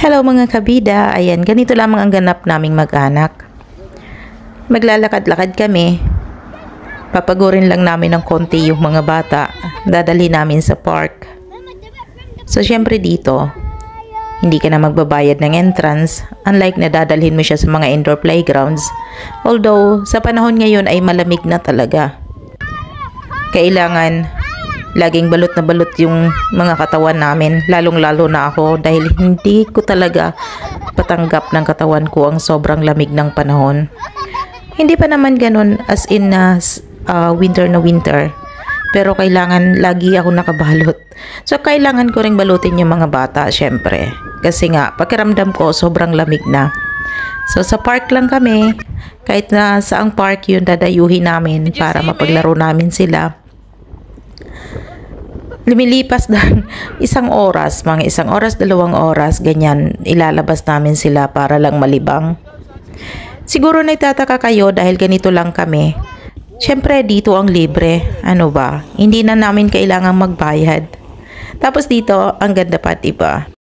Hello mga kabida, ayan, ganito lamang ang ganap naming mag-anak. Maglalakad-lakad kami, papagurin lang namin ng konti yung mga bata, dadali namin sa park. So syempre dito, hindi ka na magbabayad ng entrance, unlike na dadalhin mo siya sa mga indoor playgrounds. Although, sa panahon ngayon ay malamig na talaga. Kailangan laging balot na balot yung mga katawan namin, lalong-lalo na ako dahil hindi ko talaga patanggap ng katawan ko ang sobrang lamig ng panahon. Hindi pa naman ganun as in winter na winter, pero kailangan lagi ako nakabalot. So kailangan ko ring balutin yung mga bata syempre, kasi nga pakiramdam ko sobrang lamig na. So sa park lang kami, kahit na saang park yun dadayuhin namin para mapaglaro namin sila. Lumilipas ng isang oras, mga 1 oras, 2 oras, ganyan, ilalabas namin sila para lang malibang. Siguro nagtataka kayo dahil ganito lang kami. Siyempre dito ang libre, ano ba? Hindi na namin kailangang magbayad. Tapos dito, ang ganda pa, diba?